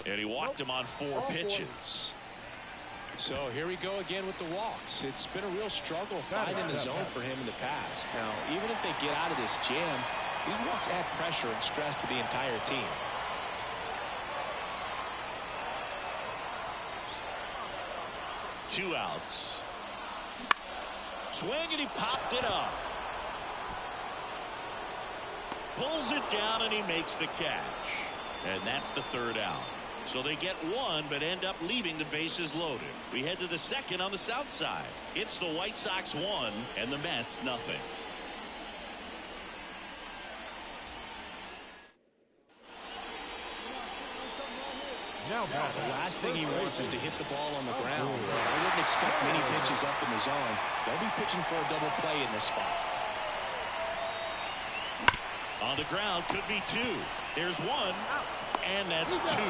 And he walked him on 4 pitches. So here we go again with the walks. It's been a real struggle finding the zone for him in the past. Now, even if they get out of this jam, these walks add pressure and stress to the entire team. Two outs. Swing, and he popped it up. Pulls it down, and he makes the catch. And that's the 3rd out. So they get 1, but end up leaving the bases loaded. We head to the 2nd on the south side. It's the White Sox 1 and the Mets nothing. Now, the last thing he wants is to hit the ball on the ground. I wouldn't expect many pitches up in the zone. They'll be pitching for a double play in this spot. On the ground, could be 2. There's 1, and that's 2.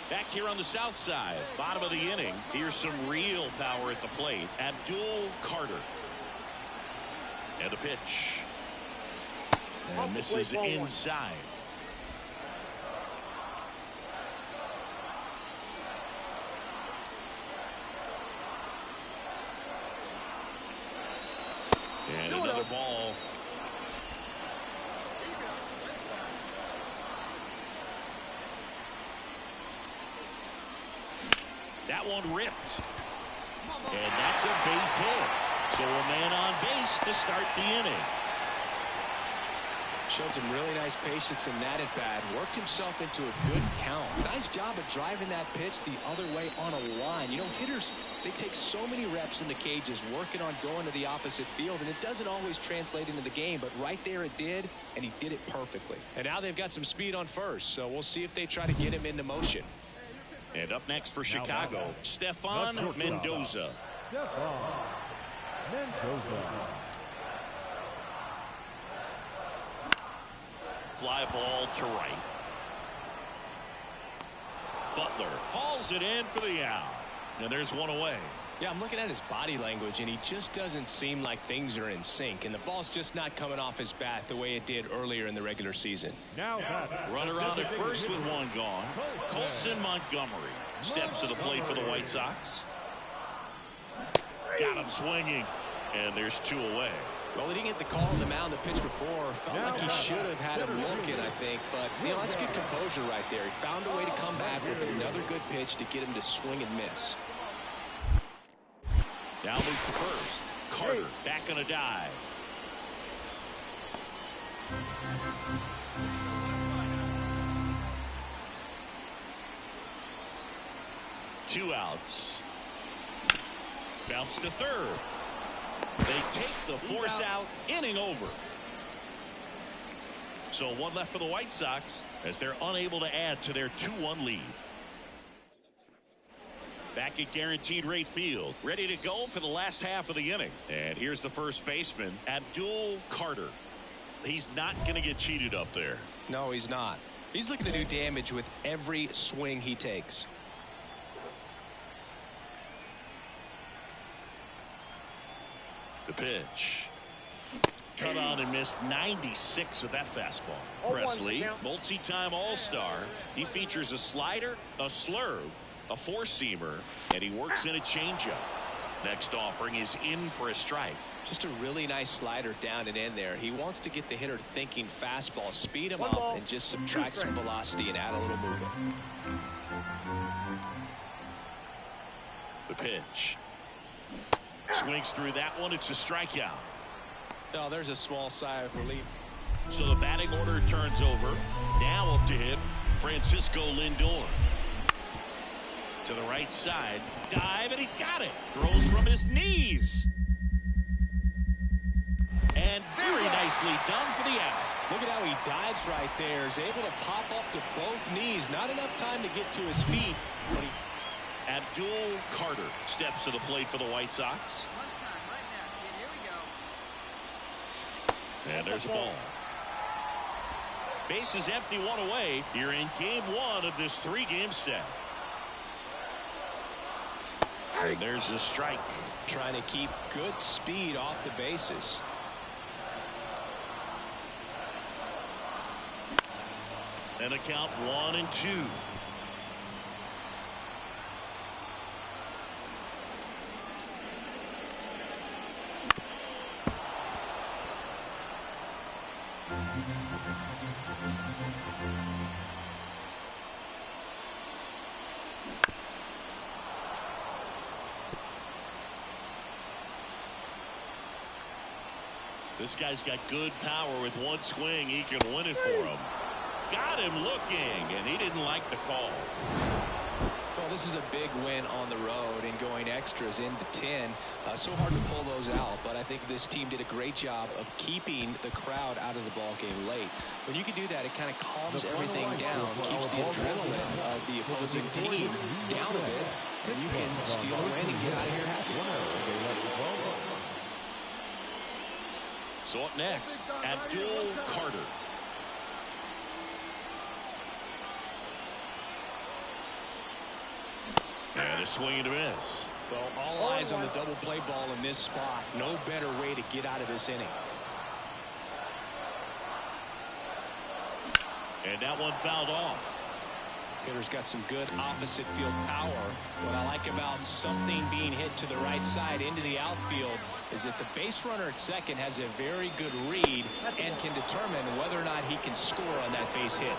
Back here on the south side, bottom of the inning, here's some real power at the plate. Abdul Carter. And the pitch. And misses inside. And another ball. That one ripped. And that's a base hit. So a man on base to start the inning. Showed some really nice patience in that at bat. Worked himself into a good count. Nice job of driving that pitch the other way on a line. You know, hitters, they take so many reps in the cages working on going to the opposite field, and it doesn't always translate into the game, but right there it did, and he did it perfectly. And now they've got some speed on first, so we'll see if they try to get him into motion. And up next for Chicago, Stefan Mendoza. Fly ball to right. Butler hauls it in for the out. And there's one away. Yeah, I'm looking at his body language, and he just doesn't seem like things are in sync. And the ball's just not coming off his bat the way it did earlier in the regular season. Runner on at first with 1 gone. Colson Montgomery steps to the plate for the White Sox. Got him swinging. And there's 2 away. Well, he didn't get the call on the mound the pitch before. Felt like he should have had him looking, I think. But, you know, that's good composure right there. He found a way to come back with another good pitch to get him to swing and miss. Now move to first. Carter back on a dive. Two outs. Bounce to third. They take the force out. Inning over. So 1 left for the White Sox as they're unable to add to their 2-1 lead. Back at Guaranteed Rate Field, ready to go for the last half of the inning. And here's the first baseman, Abdul Carter. He's not going to get cheated up there. No, he's not. He's looking to do damage with every swing he takes. The pitch. Cut on and missed 96 with that fastball. Presley, multi-time All-Star. He features a slider, a slurve, a four-seamer, and he works in a changeup. Next offering is in for a strike. Just a really nice slider down and in there. He wants to get the hitter thinking fastball, speed him up, and just subtract some velocity and add a little movement. The pitch. Swings through that one. It's a strikeout. Oh, there's a small sigh of relief. So the batting order turns over. Now up to hit Francisco Lindor. To the right side. Dive, and he's got it. Throws from his knees. And very nicely done for the out. Look at how he dives right there. Is able to pop up to both knees. Not enough time to get to his feet. Abdul Carter steps to the plate for the White Sox. And there's a ball. Base is empty, one away. You're in game one of this three-game set. And there's the strike. Trying to keep good speed off the bases. And the count 1-2. This guy's got good power. With one swing, he can win it for him. Got him looking, and he didn't like the call. Well, this is a big win on the road and going extras into 10. So hard to pull those out, but I think this team did a great job of keeping the crowd out of the ball game late. When you can do that, it kind of calms everything down, keeps the adrenaline of the opposing team down a bit, and you can steal a win and get out of here happy. So up next, Abdul Carter. And a swing and a miss. Well, all eyes on the double play ball in this spot. No better way to get out of this inning. And that one fouled off. Hitter's got some good opposite field power. What I like about something being hit to the right side into the outfield is that the base runner at second has a very good read and can determine whether or not he can score on that base hit.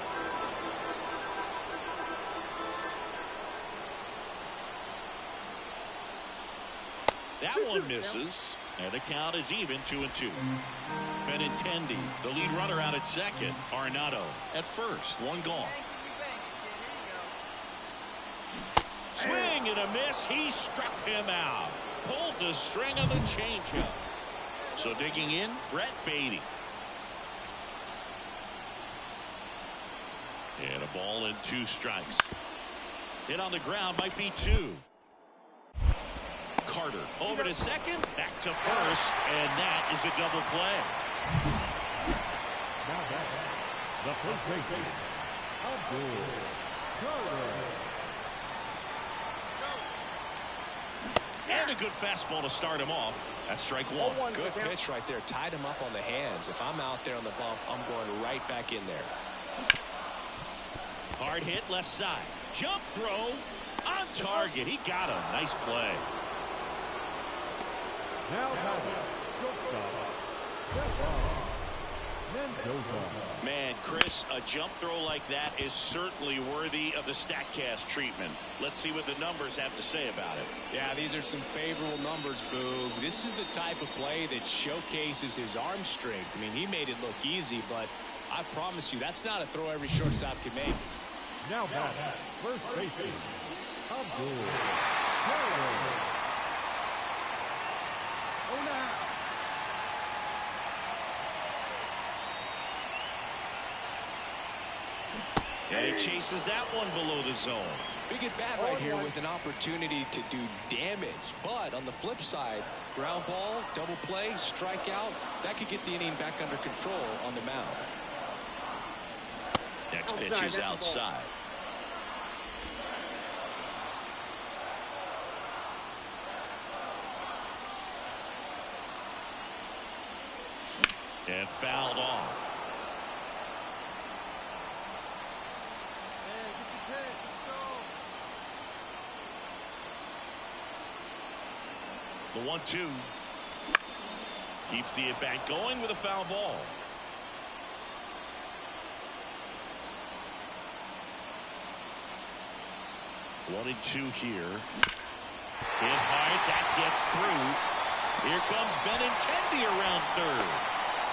That one misses, and the count is even 2-2. Benintendi, the lead runner, out at second. Arenado at first, one gone. Swing and a miss. He struck him out. Pulled the string of the changeup. So digging in, Brett Beatty. And a ball and 2 strikes. Hit on the ground, might be 2. Carter over to second, back to first, and that is a double play. Now back, the first baseman, Abdul Carter. And a good fastball to start him off. That's strike 1. Good pitch right there. Tied him up on the hands. If I'm out there on the bump, I'm going right back in there. Hard hit left side. Jump throw on target. He got him. Nice play. Now shortstop, Mendoza. Man, Chris, a jump throw like that is certainly worthy of the StatCast treatment. Let's see what the numbers have to say about it. Yeah, these are some favorable numbers, Boog. This is the type of play that showcases his arm strength. I mean, he made it look easy, but I promise you, that's not a throw every shortstop can make. Now back, first baseman, Abdul Carter. And he chases that one below the zone. Big at bat right here with an opportunity to do damage. But on the flip side, ground ball, double play, strikeout, that could get the inning back under control on the mound. Next pitch is outside. And fouled off. The 1-2 keeps the at-bat going with a foul ball. One and 2 here. Hit hard, that gets through. Here comes Benintendi around third.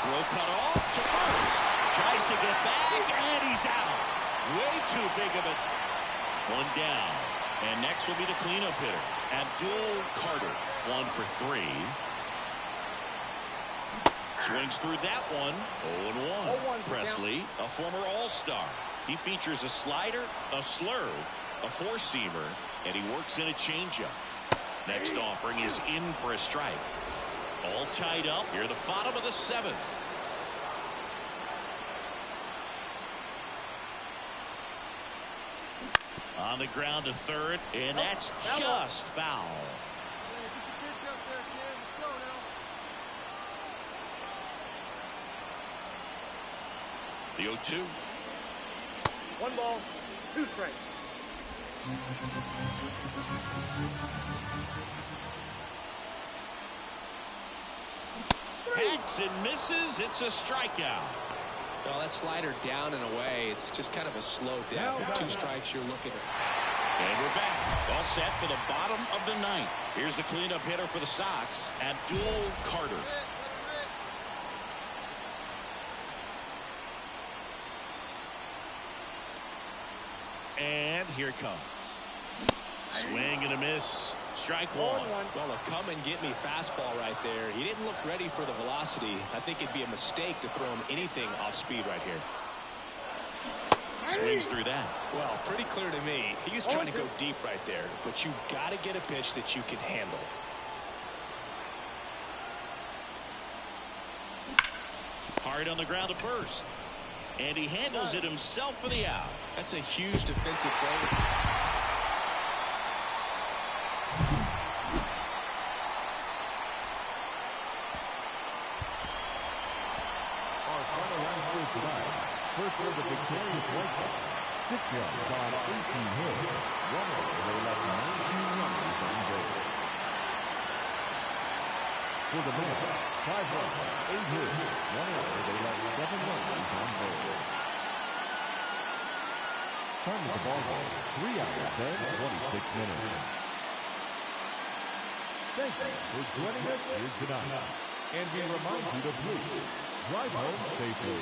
Throw cut off to first. Tries to get back, and he's out. Way too big of a... One down. And next will be the cleanup hitter, Abdul Carter. 1 for 3. Swings through that one. 0-1. Presley, a former All-Star. He features a slider, a slurve, a four-seamer, and he works in a changeup. Next offering is in for a strike. All tied up here, the bottom of the 7th. On the ground to third, and that's just foul. The 0-2. 1 ball, 2 strikes. Hacks and misses. It's a strikeout. Well, that slider down and away. It's just kind of a slow death. With 2 strikes, you're looking at. And we're back. All set for the bottom of the 9th. Here's the cleanup hitter for the Sox, Abdul Carter. And here it comes. Swing and a miss. Strike 1. Well, a come-and-get-me fastball right there. He didn't look ready for the velocity. I think it'd be a mistake to throw him anything off speed right here. Swings through that. Well, pretty clear to me. He was trying to go deep right there, but you got to get a pitch that you can handle. Hard on the ground to first. And he handles it himself for the out. That's a huge defensive play. First for the victorious White Sox, 6 runs on 18 hits. They left 19 runners on base. For the Mets, 5 runs, 8 hits, 1 error. They left 7 runners on base. Time of the ball game, 3 hours and 26 minutes. Thank you for joining us here tonight. And we remind you to please drive home safely.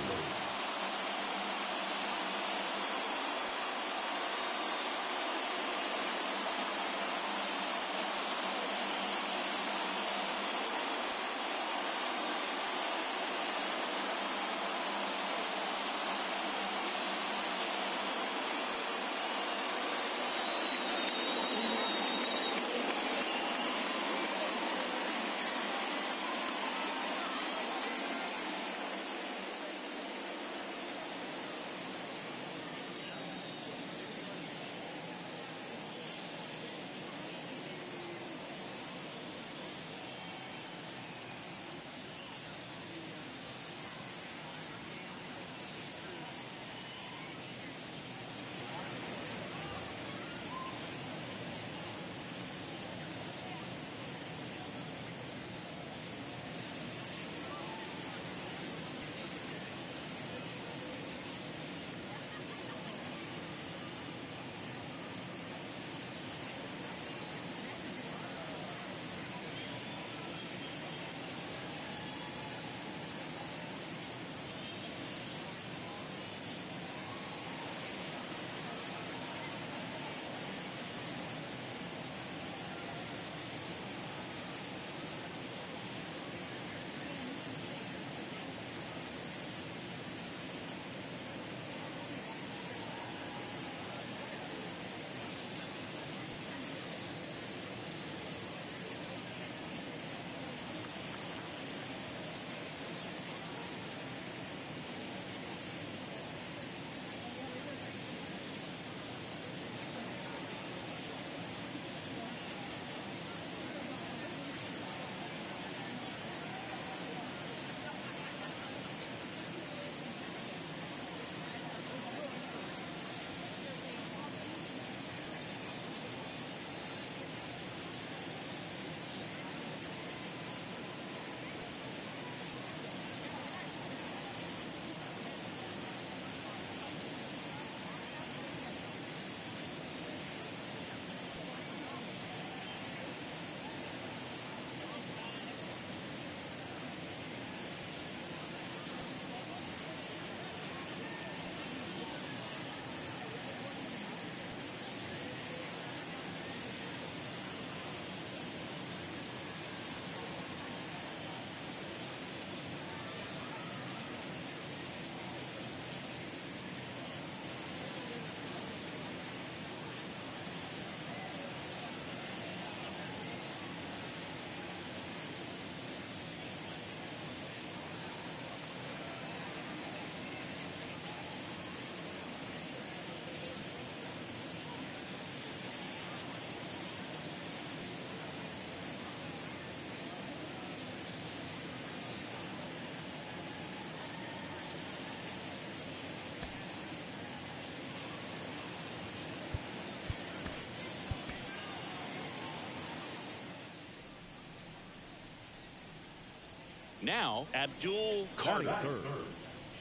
Now, Abdul Carter. Third,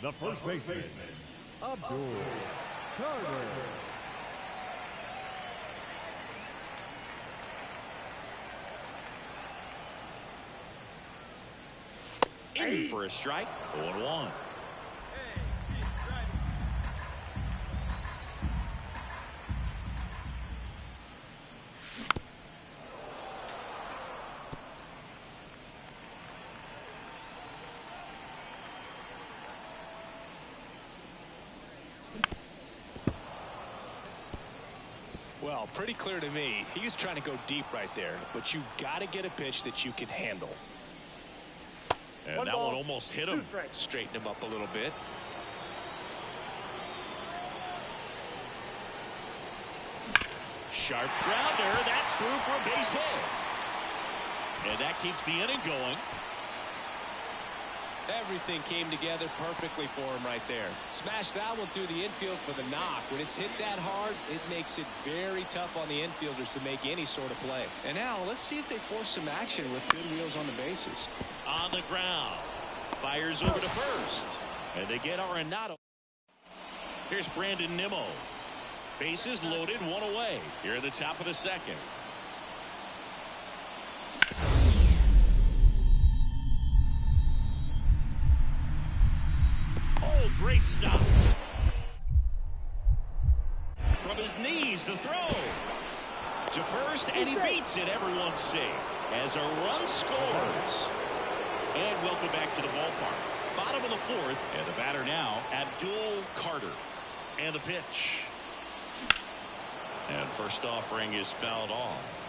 the first baseman, Abdul Carter. In for a strike. 0-1. Well, pretty clear to me. He was trying to go deep right there, but you got to get a pitch that you can handle. And that one almost hit him. Straighten him up a little bit. Sharp grounder. That's through for a base hit. And that keeps the inning going. Everything came together perfectly for him right there. Smashed that one through the infield for the knock. When it's hit that hard, it makes it very tough on the infielders to make any sort of play. And now let's see if they force some action with good wheels on the bases. On the ground. Fires over to first. And they get Arenado. Here's Brandon Nimmo. Bases loaded, one away. Here at the top of the second. Oh, great stop. From his knees, the throw. To first, and he beats it. Everyone's safe. As a run scores. And welcome back to the ballpark. Bottom of the fourth, and the batter now, Abdul Carter. And the pitch. And first offering is fouled off.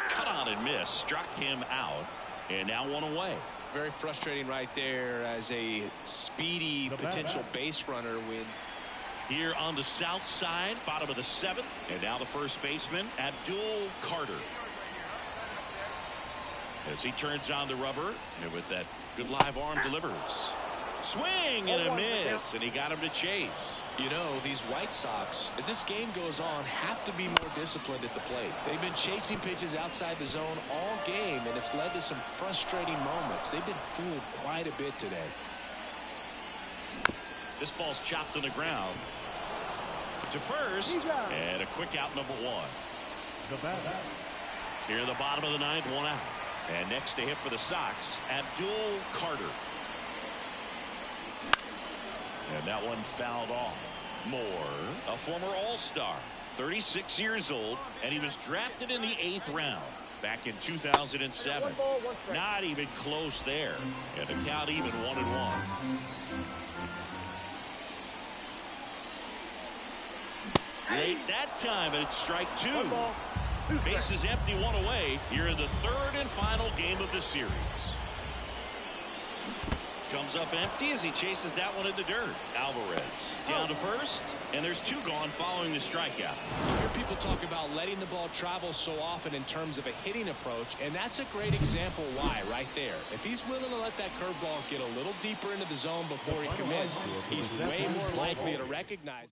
Cut on and miss. Struck him out. And now one away. Very frustrating right there as a speedy potential base runner when Here on the south side, bottom of the seventh. And now the first baseman, Abdul Carter. As he turns on the rubber, and with that good live arm delivers. Swing and a miss, and he got him to chase. You know, these White Sox, as this game goes on, have to be more disciplined at the plate. They've been chasing pitches outside the zone all game, and it's led to some frustrating moments. They've been fooled quite a bit today. This ball's chopped on the ground. To first, and a quick out, number one. The batter. Here in the bottom of the ninth, one out. And next to hit for the Sox, Abdul Carter. And that one fouled off. Moore, a former All-Star, 36 years old, and he was drafted in the 8th round back in 2007. Not even close there. And the count even 1-1. Late that time, and it's strike two. Bases empty, one away here in the third and final game of the series. Comes up empty as he chases that one in the dirt. Alvarez down to first, and there's two gone following the strikeout. You hear people talk about letting the ball travel so often in terms of a hitting approach, and that's a great example why right there. If he's willing to let that curveball get a little deeper into the zone before he commits, he's way more likely to recognize.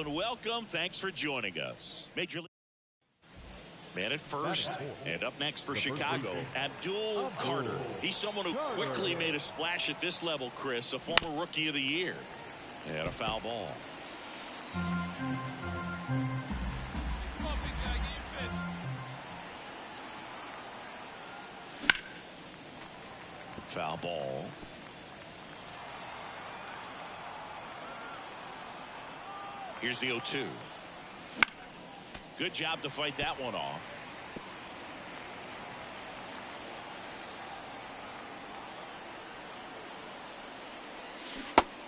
and welcome. Thanks for joining us. Major League. Man at first, and up next for Chicago, Abdul Carter. He's someone who quickly made a splash at this level, Chris, a former Rookie of the Year. And a foul ball. Foul ball. Here's the 0-2. Good job to fight that one off.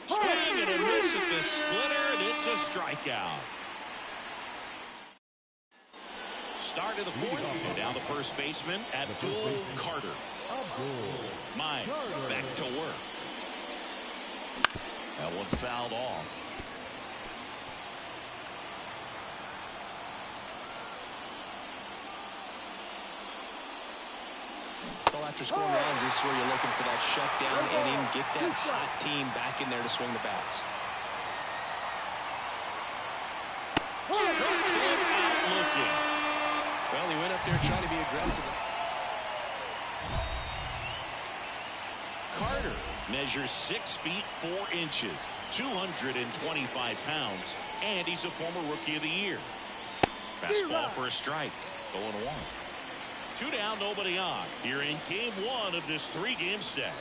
Swing and a miss at the splitter, and it's a strikeout. Start of the fourth, and down the first baseman, Abdul Carter. Mize back to work. That one fouled off. So after scoring runs, this is where you're looking for that shutdown inning, get that hot team back in there to swing the bats. Well, he went up there trying to be aggressive. Carter measures 6 feet 4 inches, 225 pounds, and he's a former Rookie of the Year. Fastball for a strike, 0-1. 2 down, nobody on. Here in game 1 of this 3-game set.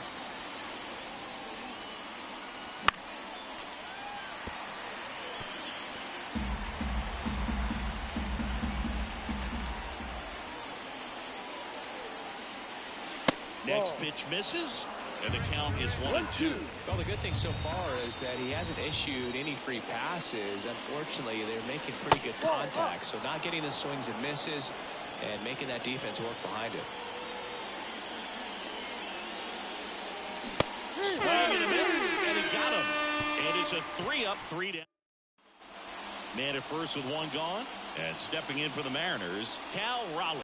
Next pitch misses, and the count is 1-2. Well, the good thing so far is that he hasn't issued any free passes. Unfortunately, they're making pretty good contact, so not getting the swings and misses and making that defense work behind it. Swing and a miss, and he got him. And it's a 3-up, 3-down. Man at first with 1 gone, and stepping in for the Mariners, Cal Raleigh.